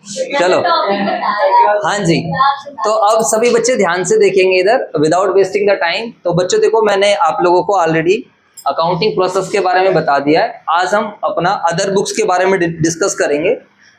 चलो हाँ जी, तो अब सभी बच्चे ध्यान से देखेंगे इधर विदाउट वेस्टिंग द टाइम। तो बच्चों देखो, मैंने आप लोगों को ऑलरेडी अकाउंटिंग प्रोसेस के बारे में बता दिया है। आज हम अपना अदर बुक्स के बारे में डिस्कस करेंगे।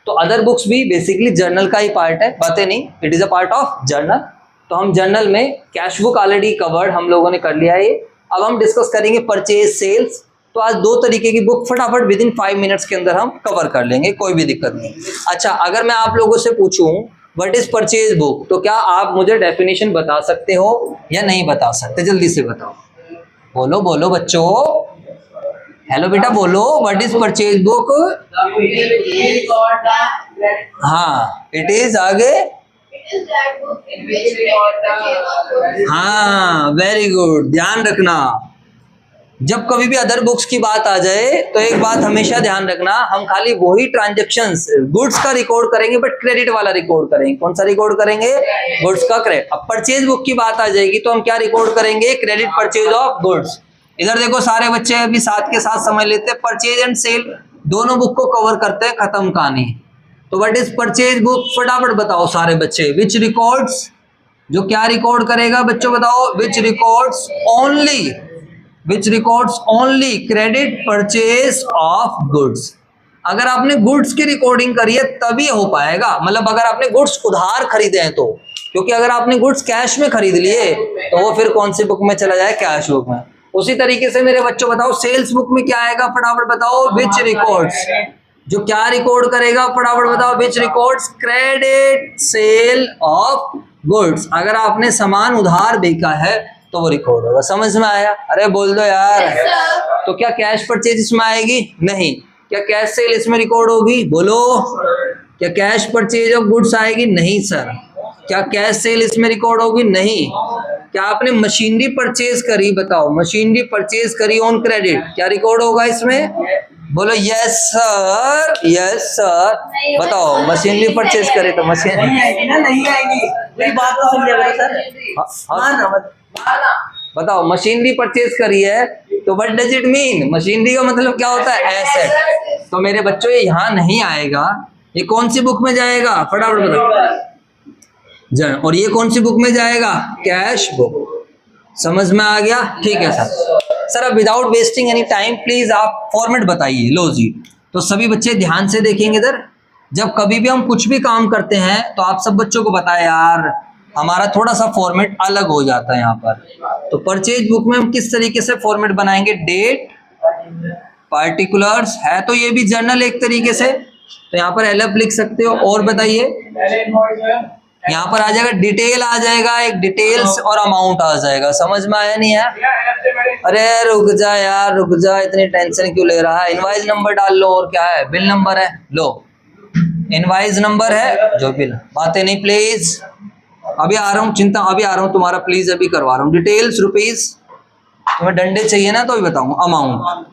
तो अदर बुक्स भी बेसिकली जर्नल का ही पार्ट है, बातें नहीं, it is a part of journal. तो हम जर्नल में कैश बुक ऑलरेडी कवर्ड हम लोगों ने कर लिया है। अब हम डिस्कस करेंगे परचेज सेल्स। तो आज दो तरीके की बुक फटाफट विद इन 5 मिनट्स के अंदर हम कवर कर लेंगे, कोई भी दिक्कत नहीं। अच्छा, अगर मैं आप लोगों से पूछूं व्हाट इज परचेज बुक, तो क्या आप मुझे डेफिनेशन बता सकते हो या नहीं बता सकते? जल्दी से बताओ, बोलो बोलो बच्चों, हेलो बेटा बोलो, व्हाट इज परचेज बुक? हाँ, इट इज आगे, हाँ वेरी गुड, ध्यान रखना। जब कभी भी अदर बुक्स की बात आ जाए तो एक बात हमेशा ध्यान रखना, हम खाली वही ट्रांजैक्शंस गुड्स का रिकॉर्ड करेंगे, बट क्रेडिट वाला रिकॉर्ड करेंगे। कौन सा रिकॉर्ड करेंगे? गुड्स का क्रेडिट। अब परचेज बुक की बात आ जाएगी तो हम क्या रिकॉर्ड करेंगे? Credit purchase of goods. इधर देखो सारे बच्चे अभी साथ के साथ समझ लेते हैं, परचेज एंड सेल दोनों बुक को कवर करते हैं, खत्म कहानी। तो व्हाट इज परचेज बुक, फटाफट बताओ सारे बच्चे। विच रिकॉर्ड्स, जो क्या रिकॉर्ड करेगा बच्चों बताओ? Which records only, which records only credit purchase of goods। अगर आपने गुड्स की रिकॉर्डिंग करी है तभी हो पाएगा, मतलब अगर आपने गुड्स उधार खरीदे हैं तो, क्योंकि अगर आपने गुड्स कैश में खरीद लिए तो वो फिर कौन सी बुक में चला जाए? कैश बुक में। उसी तरीके से मेरे बच्चों बताओ सेल्स बुक में क्या आएगा? फटाफट बताओ। विच रिकॉर्ड्स, जो क्या रिकॉर्ड करेगा? फटाफट बताओ। Which records credit sale of goods. अगर आपने सामान उधार बेचा है तो वो रिकॉर्ड होगा। समझ में आया? अरे बोल दो यार। तो क्या कैश परचेज इसमें आएगी? नहीं। क्या कैश सेल इसमें रिकॉर्ड होगी? बोलो। क्या कैश परचेज ऑफ गुड्स आएगी? नहीं सर। क्या कैश सेल इसमें रिकॉर्ड होगी? नहीं। क्या आपने मशीनरी परचेज करी? बताओ, मशीनरी परचेज करी ऑन क्रेडिट, क्या रिकॉर्ड होगा इसमें? बोलो यस सर, यस सर। बताओ, मशीनरी परचेज करे तो मशीन नहीं आएगी ना? नहीं आएगी। मेरी बात तो सुन लिया सर। बताओ, मशीनरी परचेज करी है तो what does it mean? Machinery का मतलब क्या होता है? एसेट। तो मेरे बच्चों ये यहाँ नहीं आएगा, ये कौन सी बुक में जाएगा? फटाफट बताओ। और ये कौन सी बुक में जाएगा? Cash book. समझ में आ गया? ठीक है सर। सर अब without wasting any time please आप फॉर्मेट बताइए। लो जी, तो सभी बच्चे ध्यान से देखेंगे इधर। जब कभी भी हम कुछ भी काम करते हैं तो आप सब बच्चों को बताया यार, हमारा थोड़ा सा फॉर्मेट अलग हो जाता है यहाँ पर। तो परचेज बुक में हम किस तरीके से फॉर्मेट बनाएंगे? डेट, पार्टिकुलर्स है तो ये भी जर्नल एक तरीके से, तो यहाँ पर एलएफ लिख सकते हो। और बताइए, यहाँ पर आ जाएगा डिटेल, आ जाएगा एक डिटेल्स और अमाउंट आ जाएगा। समझ में आया नहीं है? अरे रुक जा यार, रुक जा, इतनी टेंशन क्यों ले रहा है? इनवाइस नंबर डाल लो, और क्या है? बिल नंबर है, लो इनवाइस नंबर है जो बिल। बातें नहीं प्लीज, अभी आ रहा हूँ, चिंता अभी आ रहा हूँ तुम्हारा, प्लीज अभी करवा रहा हूँ। डिटेल्स रुपीज, तुम्हें डंडे चाहिए ना तो भी बताऊंगा। अमाउंट,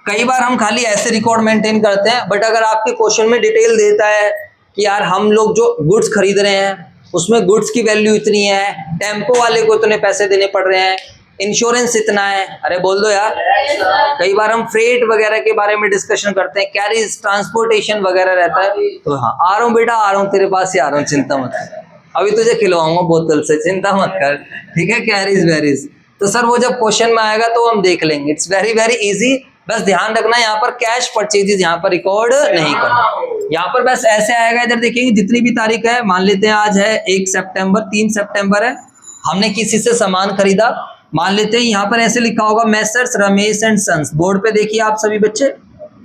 कई बार हम खाली ऐसे रिकॉर्ड मेंटेन करते हैं, बट अगर आपके क्वेश्चन में डिटेल देता है कि यार हम लोग जो गुड्स खरीद रहे हैं उसमें गुड्स की वैल्यू इतनी है, टेम्पो वाले को इतने पैसे देने पड़ रहे हैं, इंश्योरेंस इतना है, अरे बोल दो यार। कई बार हम फ्रेट वगैरह के बारे में डिस्कशन करते हैं, कैरीज ट्रांसपोर्टेशन वगैरह रहता है, तो हाँ आ रहा हूँ बेटा, आ रहा हूँ तेरे पास ही आ रहा हूँ, चिंता मत कर, अभी तुझे खिलवाऊंगा बोतल से, चिंता मत कर, ठीक है? कैरीज वेरीज, तो सर वो जब क्वेश्चन में आएगा तो हम देख लेंगे। इट्स वेरी वेरी इजी, बस ध्यान रखना यहाँ पर कैश परचेजेस यहाँ पर रिकॉर्ड नहीं करना। यहाँ पर बस ऐसे आएगा, इधर देखेंगे जितनी भी तारीख है, मान लेते हैं आज है 1 सितंबर, 3 सितंबर है, हमने किसी से सामान खरीदा, मान लेते हैं यहाँ पर ऐसे लिखा होगा messrs Ramesh and sons. Board पे देखिए आप सभी बच्चे,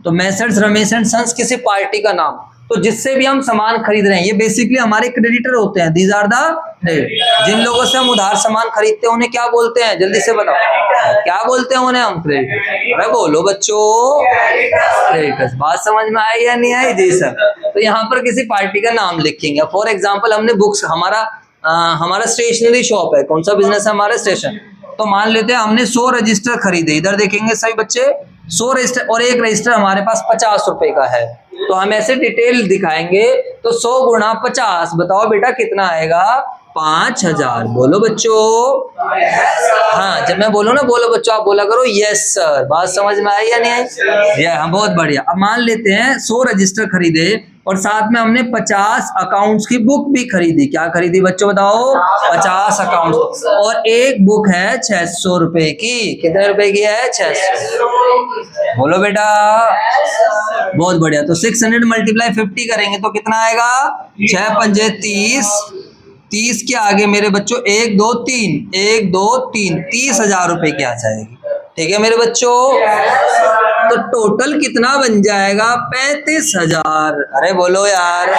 तो मैसर्स रमेश एंड सन्स किसी पार्टी का नाम, तो जिससे भी हम सामान खरीद रहे हैं ये बेसिकली हमारे क्रेडिटर होते हैं। These are the creditor. जिन लोगों से हम उधार सामान खरीदते हैं उन्हें क्या बोलते हैं? जल्दी से बताओ, क्या बोलते हैं उन्हें हम? क्रेडिटर। अरे बोलो बच्चों, क्रेडिटर्स। बात समझ में आई या नहीं आई? जी सर। तो यहाँ पर किसी पार्टी का नाम लिखेंगे। फॉर एग्जाम्पल हमने बुक्स, हमारा स्टेशनरी शॉप है, कौन सा बिजनेस है हमारा? स्टेशन। तो मान लेते हैं हमने 100 रजिस्टर खरीदे, इधर देखेंगे सभी बच्चे 100 रजिस्टर, और एक रजिस्टर हमारे पास 50 रुपए का है, तो हम ऐसे डिटेल दिखाएंगे, तो 100 गुणा 50, बताओ बेटा कितना आएगा? 5000। बोलो बच्चों, हाँ जब मैं बोलो ना बोलो बच्चों, आप बोला करो यस सर। बात समझ में आई या नहीं आई? हाँ बहुत बढ़िया। अब मान लेते हैं 100 रजिस्टर खरीदे और साथ में हमने 50 अकाउंट्स की बुक भी खरीदी। क्या खरीदी बच्चों बताओ? 50 अकाउंट्स। और एक बुक है 600 रुपए की। कितने रुपए की है? 600। बोलो बेटा। बहुत बढ़िया। तो 600 मल्टीप्लाई 50 करेंगे तो कितना आएगा? 6 पंजे 30। 30 के आगे मेरे बच्चों 1 2 3, 1 2 3, 30,000 रुपए की आ जाएगी। ठीक है मेरे बच्चों। तो टोटल कितना बन जाएगा? 35,000। अरे बोलो यार।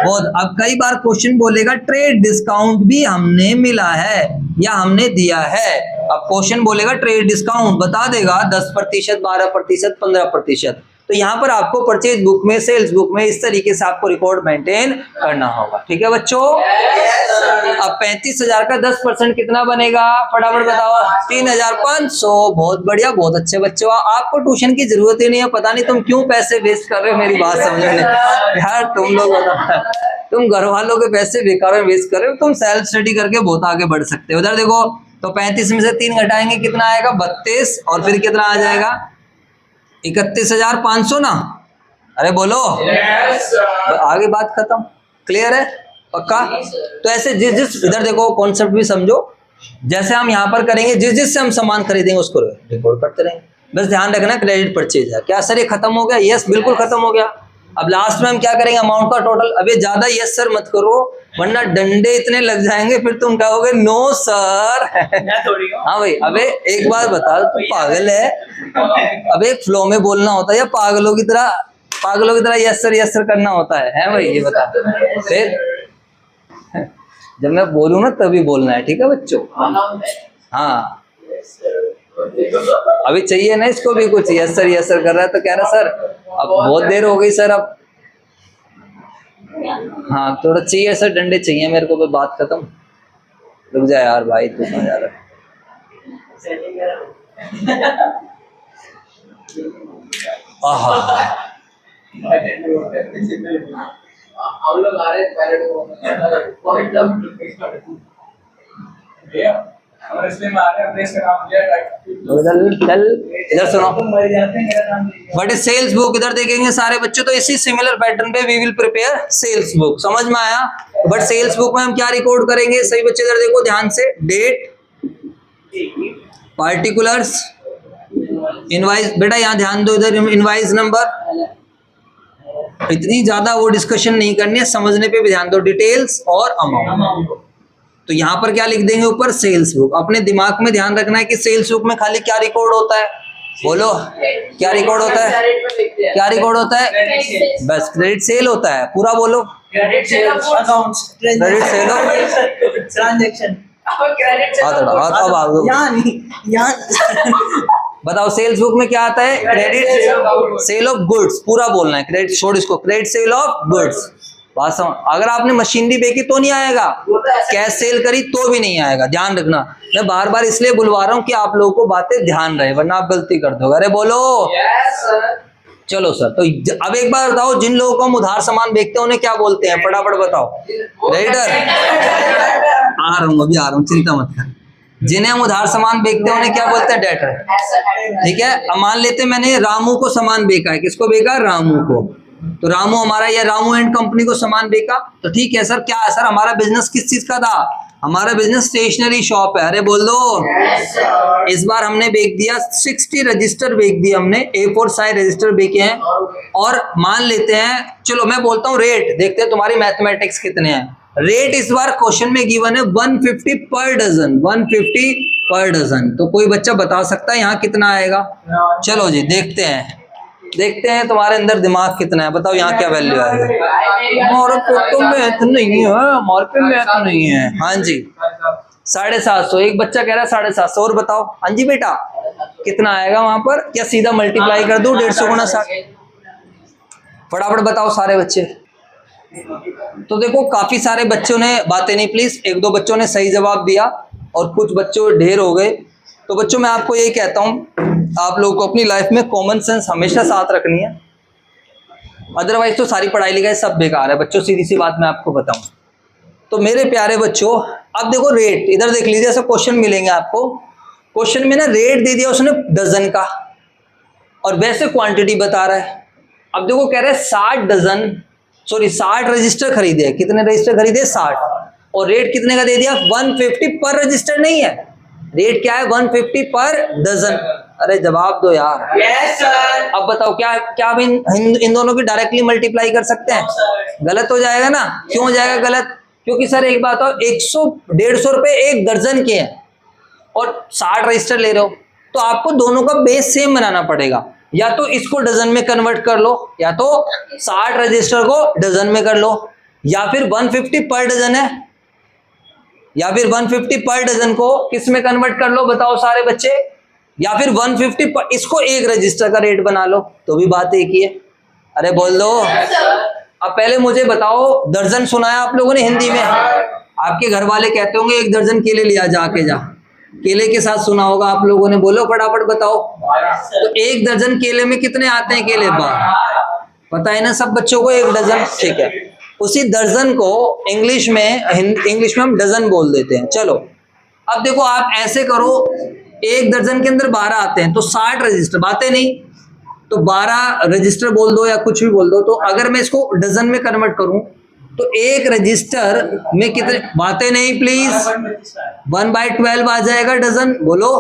बहुत। अब कई बार क्वेश्चन बोलेगा ट्रेड डिस्काउंट भी हमने मिला है या हमने दिया है। अब क्वेश्चन बोलेगा ट्रेड डिस्काउंट, बता देगा 10%, 12%, 15%। तो यहाँ पर आपको परचेज बुक में, सेल्स बुक में इस तरीके से आपको रिकॉर्ड मेंटेन करना होगा। ठीक है बच्चों। अब 35,000 का 10% कितना बनेगा? फटाफट बताओ। 3,500। बहुत बढ़िया, बहुत अच्छे बच्चों। आपको ट्यूशन की जरूरत ही नहीं है। पता नहीं तुम क्यों पैसे वेस्ट कर रहे हो, मेरी बात समझ में यार। तुम लोग बताओ, तुम घर वालों के पैसे बेकार में वेस्ट कर रहे हो। तुम सेल्फ स्टडी करके बहुत आगे बढ़ सकते हो। उधर देखो, तो 35 में से 3 घटाएंगे कितना आएगा? 32। और फिर कितना आ जाएगा? 31,500 ना। अरे बोलो। आगे बात खत्म। क्लियर है? पक्का? तो ऐसे जिस जिस, इधर देखो कॉन्सेप्ट भी समझो। जैसे हम यहाँ पर करेंगे, जिस जिस से हम सामान खरीदेंगे उसको रिकॉर्ड करते रहेंगे। बस ध्यान रखना क्रेडिट परचेज है। क्या सर ये खत्म हो गया? यस बिल्कुल खत्म हो गया। अब लास्ट में हम क्या करेंगे? अमाउंट का टोटल। अब ये ज्यादा यस सर मत करो, वरना डंडे इतने लग जाएंगे, फिर तुम कहोगे नो सर। हाँ भाई। अबे एक बार बता, तू पागल है? अब एक फ्लो में बोलना होता है या पागलों की तरह यस सर करना होता है भाई? ये बता। फिर जब मैं बोलूँ ना तभी बोलना है। ठीक है बच्चों? हाँ। अभी चाहिए ना इसको भी कुछ यस सर कर रहा है तो कह रहा सर अब बहुत देर हो गई सर, अब हाँ थोड़ा चाहिए सर, डंडे चाहिए मेरे को, बात खत्म। रुक जा यार भाई, तू कहाँ जा रहा है? हम लोग आ रहे चल इधर सुनो। What is sales book? इधर देखेंगे सारे बच्चों, तो इसी सिमिलर पैटर्न पे we will prepare sales book. समझ में आया? बट सेल्स बुक में हम क्या रिकॉर्ड करेंगे? सही बच्चे इधर देखो ध्यान से। Date, particulars, invoice. बेटा यहाँ ध्यान दो, इधर इनवाइस नंबर। इतनी ज्यादा वो डिस्कशन नहीं करनी है, समझने पे भी ध्यान दो। डिटेल्स और अमाउंट। तो यहाँ पर क्या लिख देंगे ऊपर? Sales book. अपने दिमाग में ध्यान रखना है कि सेल्स बुक में खाली क्या रिकॉर्ड होता है? बोलो क्या रिकॉर्ड होता है? क्या रिकॉर्ड होता है? बस क्रेडिट सेल होता है। पूरा बोलो। Credit sale accounts, credit sale transaction. बताओ सेल्स बुक में क्या आता है? Credit sale of goods. पूरा बोलना है। क्रेडिट छोड़ इसको, क्रेडिट सेल ऑफ गुड्स। बात समझ। अगर आपने मशीनरी बेची तो नहीं आएगा, कैश सेल करी तो भी नहीं आएगा। ध्यान रखना। मैं बार बार इसलिए बुलवा रहा हूँ कि आप लोगों को बातें ध्यान रहे, वरना आप गलती कर दोगे। अरे बोलो। चलो सर, तो अब एक बार बताओ, जिन लोगों को हम उधार सामान बेचते हैं उन्हें क्या बोलते हैं? फटाफट बताओ। क्रेडिटर। आ रहा हूँ, अभी आ रहा हूँ, चिंता मत कर। जिन्हें हम उधार सामान बेचते हैं उन्हें क्या बोलते हैं? डेटर। ठीक है। अब मान लेते मैंने रामू को सामान बेचा है। किसको बेचा? रामू को। तो रामू हमारा या रामू एंड कंपनी को सामान बेचा। तो ठीक है सर, क्या है सर हमारा बिजनेस किस चीज का था? हमारा बिजनेस स्टेशनरी शॉप है। अरे बोल दो। इस बार हमने बेच दिया 60 रजिस्टर बेच दिए हमने, A4 साइज रजिस्टर बेचे हैं। और मान लेते हैं, चलो मैं बोलता हूँ रेट, देखते हैं तुम्हारी मैथमेटिक्स कितने हैं। रेट इस बार क्वेश्चन में गिवन है 150 पर डजन। 150 पर डजन। तो कोई बच्चा बता सकता है यहाँ कितना आएगा? चलो जी देखते हैं, देखते हैं तुम्हारे अंदर दिमाग कितना है। बताओ यहाँ क्या वैल्यू आएगा? हमारे पे तो मैथ नहीं है, हमारे पे मैथ नहीं है। हाँ जी 750। एक बच्चा कह रहा है 750। और बताओ। हाँ जी बेटा कितना आएगा वहां पर? क्या सीधा मल्टीप्लाई कर दूं 150 गुना 60? फटाफट बताओ सारे बच्चे। तो देखो काफी सारे बच्चों ने बातें नहीं, प्लीज एक दो बच्चों ने सही जवाब दिया और कुछ बच्चों ढेर हो गए। तो बच्चों मैं आपको यही कहता हूं, आप लोगों को अपनी लाइफ में कॉमन सेंस हमेशा साथ रखनी है, अदरवाइज तो सारी पढ़ाई लिखाई सब बेकार है बच्चों। सीधी सी बात मैं आपको बताऊं तो मेरे प्यारे बच्चों, अब देखो रेट इधर देख लीजिए, ऐसे क्वेश्चन मिलेंगे आपको। क्वेश्चन में ना रेट दे दिया उसने डजन का और वैसे क्वांटिटी बता रहा है। अब देखो कह रहे हैं 60 रजिस्टर खरीदे हैं। कितने रजिस्टर खरीदे? 60। और रेट कितने का दे दिया? 150 पर रजिस्टर नहीं है, रेट क्या है? 150 पर डजन। अरे जवाब दो यार। Yes sir. अब बताओ क्या क्या हम इन दोनों की डायरेक्टली मल्टीप्लाई कर सकते हैं? गलत हो जाएगा ना। क्यों हो जाएगा गलत? क्योंकि सर एक बात हो, 100-150 रुपए एक दर्जन के हैं और 60 रजिस्टर ले रहे हो, तो आपको दोनों का बेस सेम बनाना पड़ेगा। या तो इसको डजन में कन्वर्ट कर लो, या तो 60 रजिस्टर को डजन में कर लो, या फिर 150 पर डजन है, या फिर 150 पर डजन को किस में कन्वर्ट कर लो बताओ सारे बच्चे, या फिर 150 पर इसको एक रजिस्टर का रेट बना लो, तो भी बात एक ही है। अरे बोल दो। अब पहले मुझे बताओ, दर्जन सुनाया आप लोगों ने हिंदी में? आपके घर वाले कहते होंगे 1 दर्जन केले लिया जाके जा, केले के साथ सुना होगा आप लोगों ने, बोलो फटाफट बताओ। तो 1 दर्जन केले में कितने आते हैं केले? 12। पता है ना सब बच्चों को 1 डजन, ठीक है। उसी दर्जन को इंग्लिश में हम डजन बोल देते हैं। चलो अब देखो आप ऐसे करो, 1 दर्जन के अंदर 12 आते हैं, तो 60 रजिस्टर, बातें नहीं तो 12 रजिस्टर बोल दो या कुछ भी बोल दो। तो अगर मैं इसको डजन में कन्वर्ट करूं तो 1 रजिस्टर में कितने, बातें नहीं प्लीज, 1/12 आ जाएगा डजन। बोलो,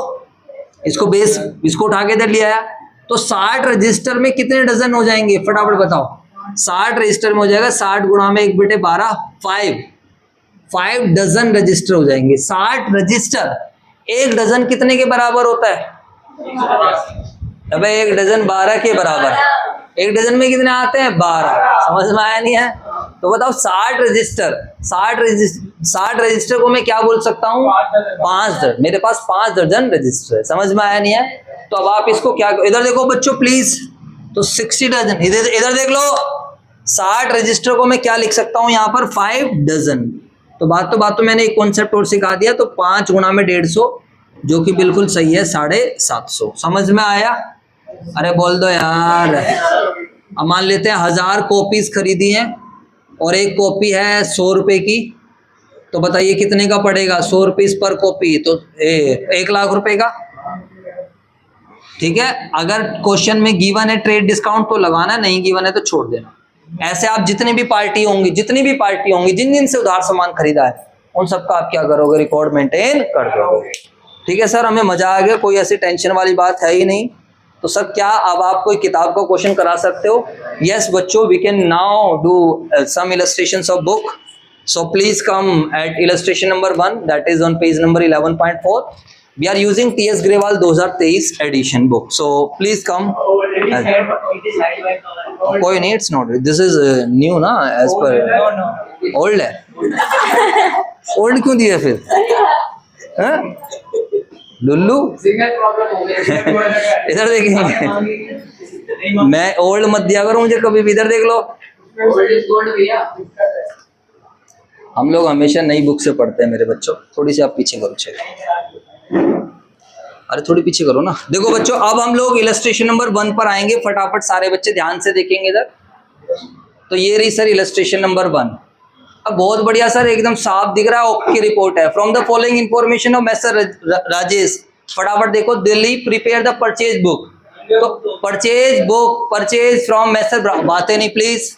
इसको बेस, इसको उठा के इधर ले आया, तो 60 रजिस्टर में कितने डजन हो जाएंगे फटाफट बताओ? 60 रजिस्टर में हो जाएगा 60 गुणा में 1 बटे 12, 5 डजन रजिस्टर हो जाएंगे। 60 रजिस्टर, 1 डजन कितने के बराबर होता है? अबे 1 डजन 12 के बराबर। 1 डजन में कितने आते हैं? 12। समझ में आया नहीं है? तो बताओ 60 रजिस्टर को मैं क्या बोल सकता हूँ? 5 दर्जन। मेरे पास 5 दर्जन रजिस्टर है। समझ में आया नहीं है? तो अब आप इसको क्या, इधर देखो बच्चों प्लीज, तो 60 डजन, इधर देख लो, 60 रजिस्टर को मैं क्या लिख सकता हूँ यहाँ पर? 5 डजन। तो बात तो मैंने एक कॉन्सेप्ट और सिखा दिया, तो 5 गुणा में 150, जो कि बिल्कुल सही है 750। समझ में आया? अरे बोल दो यार। अब मान लेते हैं 1000 कॉपीज खरीदी हैं और एक कॉपी है 100 रुपए की, तो बताइए कितने का पड़ेगा? 100 रुपीज पर कॉपी, तो 1 लाख रुपए का। ठीक है, अगर क्वेश्चन में गिवन है ट्रेड डिस्काउंट तो लगाना, नहीं गिवन है तो छोड़ देना। ऐसे आप जितनी भी पार्टी होंगी जिन जिन से उधार सामान खरीदा है, उन सबका आप क्या करोगे? रिकॉर्ड मेंटेन कर दोगे। ठीक है सर, हमें मजा आ गया, कोई ऐसी टेंशन वाली बात है ही नहीं। तो सर क्या अब आप कोई किताब का क्वेश्चन करा सकते हो? यस बच्चों, we can now do some illustrations of book. So please come at illustration number 1, that is on page number 11.4. We are using T S. Grewal 2023 edition book. So please come. कोई नहीं, it's not, this is new ना, as per old है। Old क्यों दिया फिर? Lulu इधर देखेंगे, मैं ओल्ड मत दिया करूं मुझे कभी भी। इधर देख लो, हम लोग हमेशा नई बुक से पढ़ते हैं मेरे बच्चों। थोड़ी सी आप पीछे करो, अरे थोड़ी पीछे करो ना। देखो बच्चों, अब हम लोग इलस्ट्रेशन नंबर 1 पर आएंगे। फटाफट सारे बच्चे ध्यान से देखेंगे इधर। तो ये रही सर इलस्ट्रेशन नंबर 1। अब बहुत बढ़िया सर, एकदम साफ दिख रहा है, ओके रिपोर्ट है। From the following information of messrs Rajesh, फटाफट देखो, Delhi prepare the purchase book. तो purchase book, purchase from messrs, बातें नहीं please,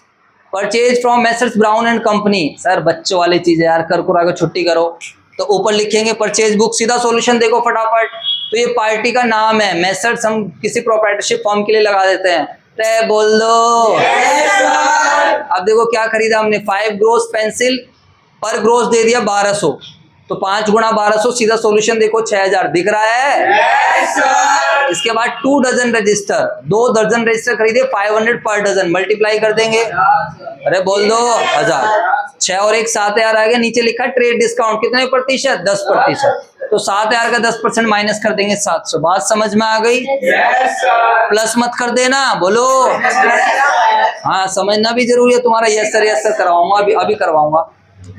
purchase from messrs Brown and company. Sir बच्चों वाली चीज है यार, कर कुरा के छुट्टी करो। तो ऊपर लिखेंगे परचेज बुक, सीधा सॉल्यूशन देखो फटाफट। तो ये पार्टी का नाम है मैसर्स, हम किसी प्रोप्राइटरशिप फॉर्म के लिए लगा देते हैं। तो बोल दो। अब देखो क्या खरीदा हमने, 5 ग्रोस पेंसिल, पर ग्रोस दे दिया 1200, तो 5 गुणा 1200, सीधा सॉल्यूशन देखो 6000 दिख रहा है। इसके बाद 2 डजन रजिस्टर, 2 दर्जन रजिस्टर खरीदे, 500 पर डजन, मल्टीप्लाई कर देंगे। अरे बोल दो 1000, 6 और 1 7000 आ गया। नीचे लिखा ट्रेड डिस्काउंट कितने प्रतिशत? 10%। तो 7000 का 10% माइनस कर देंगे 700। बात समझ में आ गई? प्लस मत कर देना, बोलो। हाँ, समझना भी जरूरी है तुम्हारा। यस सर करवाऊंगा, अभी करवाऊंगा।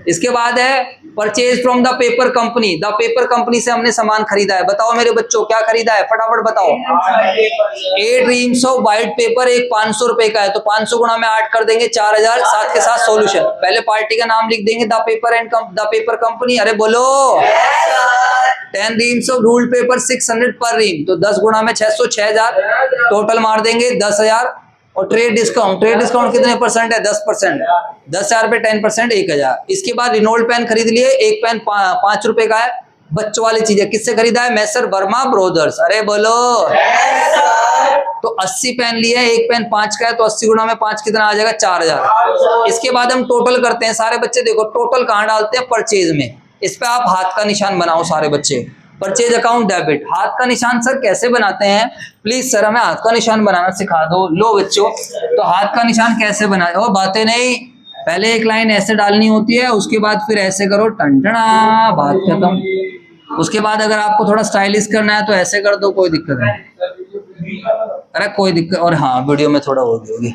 इसके बाद है purchase from the paper company. The paper company से हमने सामान खरीदा है। बताओ मेरे बच्चों क्या खरीदा है, फटाफट बताओ। 8 रीम्स ऑफ व्हाइट पेपर, एक 500 रुपए का है, तो 500 गुणा में 8 कर देंगे 4000, 7 के साथ सॉल्यूशन। पहले पार्टी का नाम लिख देंगे, द पेपर कंपनी। अरे बोलो। 10 रीम्स ऑफ रूल्ड पेपर 600 पर रीम, तो 10 गुणा में 600, 6000, टोटल मार देंगे 10,000। और ट्रेड डिस्काउंट कितने परसेंट है? 10%। 10,000 पे 10%, 1,000। इसके बाद रिनोल्ड पेन खरीद लिए, एक पेन 5 रुपए का है, बच्चों वाली चीजें। किससे खरीदा है? मैसर वर्मा ब्रोदर्स। अरे बोलो। तो 80 पेन लिए, एक पेन 5 का है, तो 80 गुणा में 5 कितना आ जाएगा? 4,000। इसके बाद हम टोटल करते हैं। सारे बच्चे देखो टोटल कहाँ डालते हैं? परचेज में। इस पे आप हाथ का निशान बनाओ सारे बच्चे। परचेज अकाउंट डेबिट, हाथ का निशान सर कैसे बनाते हैं? प्लीज सर हमें हाथ का निशान बनाना सिखा दो। लो बच्चों, तो हाथ का निशान कैसे बनाए? ओ बातें नहीं, पहले एक लाइन ऐसे डालनी होती है, उसके बाद फिर ऐसे करो, टंटना, बात खत्म। उसके बाद अगर आपको थोड़ा स्टाइलिश करना है तो ऐसे कर दो, कोई दिक्कत नहीं। अरे कोई दिक्कत, और हाँ वीडियो में थोड़ा हो होगी,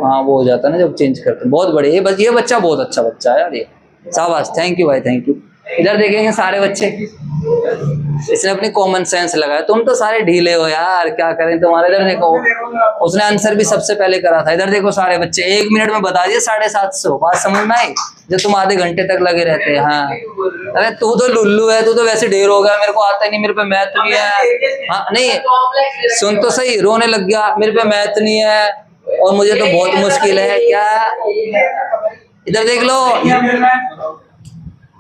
हाँ वो हो जाता है ना जब चेंज करते हैं। बहुत बढ़िया, ये बच्चा बहुत अच्छा बच्चा है यार, ये शाबाश, थैंक यू भाई, थैंक यू। इधर देखेंगे सारे बच्चे, इसने अपनी कॉमन सेंस लगाया। तुम तो सारे ढीले हो यार, क्या करें तुम्हारे। इधर देखो, उसने आंसर भी सबसे पहले करा था। इधर देखो सारे बच्चे 1 मिनट में बता दिए 750। बात समझ में आई? जो तुम आधे घंटे तक लगे रहते हैं। हाँ अरे तू तो लुल्लू है, तू तो वैसे ढेर हो गया, मेरे को आता ही नहीं, मेरे पे मैथ नहीं है। हाँ नहीं सुन तो सही, रोने लग गया, मेरे पे मैथ नहीं है और मुझे तो बहुत मुश्किल है क्या। इधर देख लो,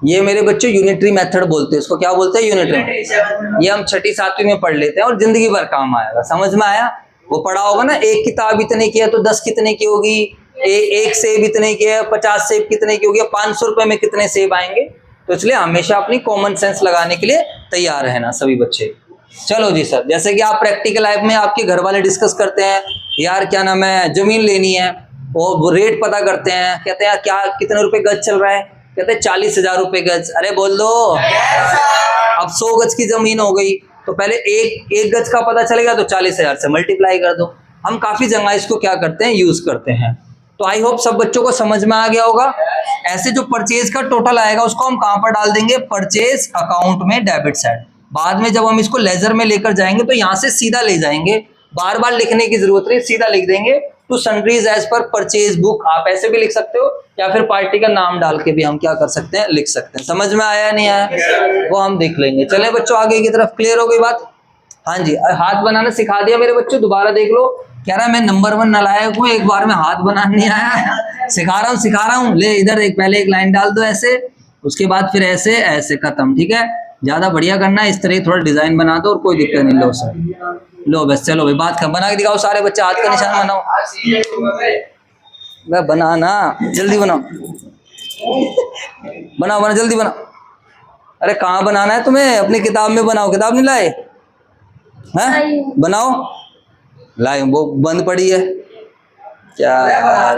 ये मेरे बच्चे यूनिटरी मेथड बोलते हैं, इसको क्या बोलते हैं? यूनिटरी। ये हम 6ठी 7वीं में पढ़ लेते हैं और जिंदगी भर काम आएगा। समझ में आया? वो पढ़ा होगा ना, एक किताब इतने की है तो 10 कितने की होगी, एक सेब इतने की है, 50 सेब कितने की होगी, 500 रुपए में कितने सेब आएंगे। तो इसलिए हमेशा अपनी कॉमन सेंस लगाने के लिए तैयार रहना सभी बच्चे। चलो जी सर, जैसे कि आप प्रैक्टिकल लाइफ में आपके घर वाले डिस्कस करते हैं, यार क्या नाम है, जमीन लेनी है, वो रेट पता करते हैं, कहते हैं क्या कितने रुपए गज चल रहा है, कहते हैं 40,000 रुपए गज। अरे बोल दो। अब 100 गज की जमीन हो गई तो पहले एक गज का पता चलेगा तो 40,000 से मल्टीप्लाई कर दो। हम काफी जगह इसको क्या करते हैं, यूज करते हैं। तो आई होप सब बच्चों को समझ में आ गया होगा। ऐसे जो परचेज का टोटल आएगा उसको हम कहां पर डाल देंगे? परचेज अकाउंट में, डेबिट साइड। बाद में जब हम इसको लेजर में लेकर जाएंगे तो यहां से सीधा ले जाएंगे, बार बार लिखने की जरूरत नहीं, सीधा लिख देंगे to sundries as per purchase book. आप ऐसे भी लिख सकते हो या फिर पार्टी का नाम डाल के भी हम क्या कर सकते हैं, लिख सकते हैं। समझ में आया नहीं आया वो हम देख लेंगे। चले बच्चों आगे की तरफ, क्लियर हो गई बात? हाँ जी, हाथ बनाना सिखा दिया मेरे बच्चों, दोबारा देख लो। कह रहा है मैं नंबर 1 नालायक हूँ, एक बार में हाथ बनाना नहीं आया। सिखा रहा हूँ। ले इधर पहले एक लाइन डाल दो ऐसे, उसके बाद फिर ऐसे ऐसे, खत्म। ठीक है, ज्यादा बढ़िया करना है, इस तरह थोड़ा डिजाइन बना दो और कोई दिक्कत नहीं। लो सर, लो बस, चलो भाई बात कर, बना के दिखाओ सारे बच्चे, हाथ का निशान बनाओ। बनाना जल्दी बनाओ, बनाओ जल्दी बनाओ। अरे कहाँ बनाना है तुम्हें? अपनी किताब में बनाओ, किताब नहीं लाए हैं? बनाओ, लाए वो बंद पड़ी है क्या यार?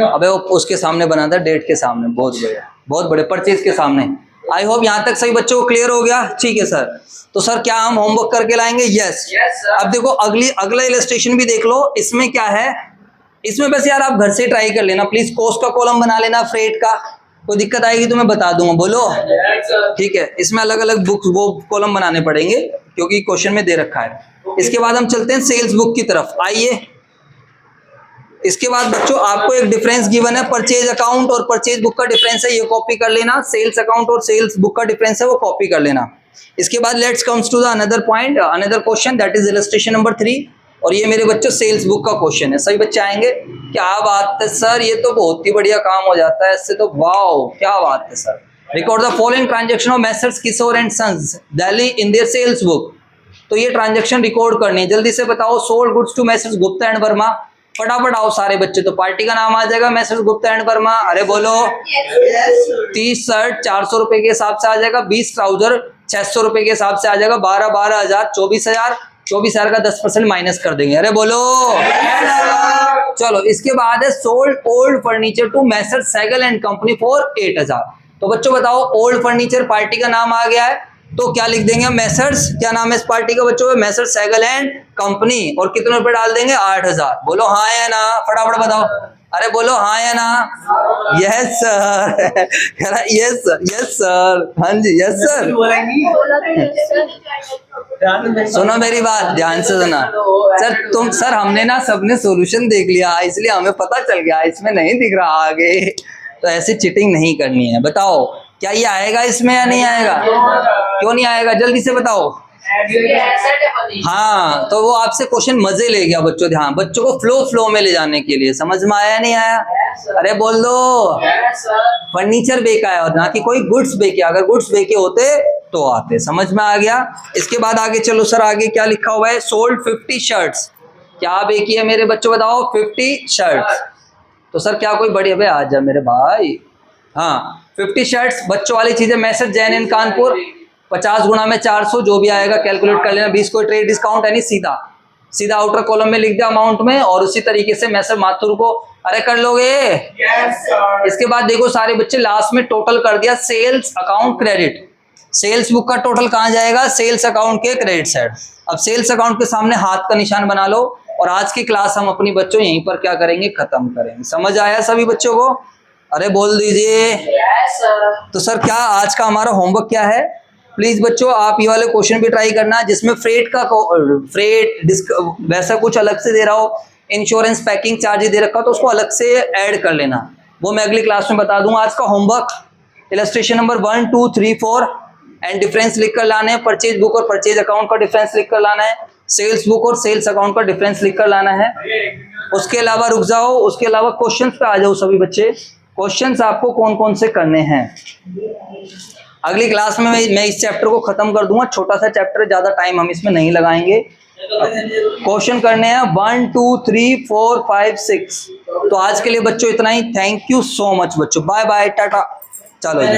अबे वो उसके सामने बना था, डेट के सामने। बहुत बढ़िया, बहुत बड़े, परचेज के सामने। आई होप यहाँ तक सही बच्चों को क्लियर हो गया। ठीक है सर, तो सर क्या हम होमवर्क करके लाएंगे? यस। अब देखो अगला इलस्ट्रेशन भी देख लो। इसमें क्या है, इसमें बस यार आप घर से ट्राई कर लेना प्लीज। कॉस्ट का कॉलम बना लेना, फ्रेट का। कोई दिक्कत आएगी तो मैं बता दूंगा, बोलो। ठीक है, इसमें अलग अलग बुक वो कॉलम बनाने पड़ेंगे क्योंकि क्वेश्चन में दे रखा है। इसके बाद हम चलते हैं सेल्स बुक की तरफ, आइए। इसके बाद बच्चों आपको एक डिफरेंस गिवन है, परचेज अकाउंट और परचेज बुक का डिफरेंस है, ये कॉपी कर लेना। सेल्स अकाउंट और सेल्स बुक का डिफरेंस है, वो कॉपी कर लेना। इसके बाद let's comes to the another point, another question, that is illustration number 3। और ये मेरे बच्चों सेल्स बुक का क्वेश्चन है। सभी बच्चे आएंगे? क्या बात है सर, ये तो बहुत ही बढ़िया काम हो जाता है इससे तो। वाओ क्या बात है sir. Record the following transaction of messrs Kishore and sons Delhi in their sales book. तो ये ट्रांजेक्शन रिकॉर्ड करनी है, जल्दी से बताओ। Sold goods to messrs Gupta and Verma. फटाफट आओ सारे बच्चे, तो पार्टी का नाम आ जाएगा मेसर्स गुप्ता एंड वर्मा। अरे बोलो। 30 शर्ट 400 रुपए के हिसाब से आ जाएगा, 20 ट्राउजर 600 रुपए के हिसाब से आ जाएगा, 12,000 24,000 का 10% माइनस कर देंगे। अरे बोलो। चलो इसके बाद है sold old furniture to messrs Sehgal and company for 8,000। तो बच्चों बताओ, ओल्ड फर्नीचर पार्टी का नाम आ गया है तो क्या लिख देंगे? मेसर्स, क्या नाम है इस पार्टी का बच्चों? Messrs Sehgal and company. और कितने रुपए डाल देंगे? 8,000। बोलो हाँ या ना, फटाफट बताओ। अरे बोलो हाँ या ना। Yes sir. Yes sir, yes sir, हाँ जी यस सर। सुनो मेरी बात ध्यान से सुना सर। सर हमने ना सबने सॉल्यूशन देख लिया इसलिए हमें पता चल गया, इसमें नहीं दिख रहा आगे। तो ऐसी चीटिंग नहीं करनी है। बताओ क्या ये आएगा इसमें या नहीं आएगा? क्यों नहीं आएगा, जल्दी से बताओ। हाँ, तो वो आपसे क्वेश्चन मजे ले गया बच्चों, ध्यान, बच्चों को फ्लो में ले जाने के लिए। समझ में आया नहीं आया? अरे बोल दो। फर्नीचर बेका है और ना कि कोई गुड्स बेके। अगर गुड्स बेके होते तो आते। समझ में आ गया? इसके बाद आगे चलो सर, आगे क्या लिखा हुआ है? Sold 50 shirts. क्या बेकी है मेरे बच्चों, बताओ? 50 शर्ट्स। तो सर क्या कोई बड़ी, अबे आ जा मेरे भाई। हाँ, 50 शर्ट्स बच्चों वाली चीजें। मैसेज जैन इन कानपुर, 50 गुणा में 400 जो भी आएगा कैलकुलेट कर लेना। 20 को ट्रेड डिस्काउंट है नहीं, सीधा आउटर कॉलम में लिख दिया अमाउंट में, और उसी तरीके से मैसेज माथुर को, अरे कर लोगे? इसके बाद देखो सारे बच्चे लास्ट में टोटल कर दिया, sales account credit. Sales book का टोटल कहाँ जाएगा? सेल्स अकाउंट के क्रेडिट साइड। अब सेल्स अकाउंट के सामने हाथ का निशान बना लो, और आज की क्लास हम अपनी बच्चों यहीं पर क्या करेंगे? खत्म करेंगे। समझ आया सभी बच्चों को? अरे बोल दीजिए। तो सर क्या आज का हमारा होमवर्क क्या है? प्लीज बच्चों आप ये वाले क्वेश्चन भी ट्राई करना, जिसमें वैसा कुछ अलग से दे रहा हो, इंश्योरेंस पैकिंग चार्ज दे रखा हो तो उसको अलग से ऐड कर लेना। वो मैं अगली क्लास में बता दूंगा। आज का homework illustration number 1, 2, 3, 4 and difference लिख कर लाना है। परचेज बुक और परचेज अकाउंट का डिफरेंस लिख कर लाना है। सेल्स बुक और सेल्स अकाउंट का डिफरेंस लिख कर लाना है। उसके अलावा रुक जाओ, उसके अलावा क्वेश्चंस पे आ जाओ सभी बच्चे। क्वेश्चंस आपको कौन कौन से करने हैं? अगली क्लास में मैं इस चैप्टर को खत्म कर दूंगा। छोटा सा चैप्टर, ज्यादा टाइम हम इसमें नहीं लगाएंगे। क्वेश्चन करने हैं 1, 2, 3, 4, 5, 6। तो आज के लिए बच्चों इतना ही। थैंक यू सो मच बच्चों, बाय बाय, टाटा। चलो जी।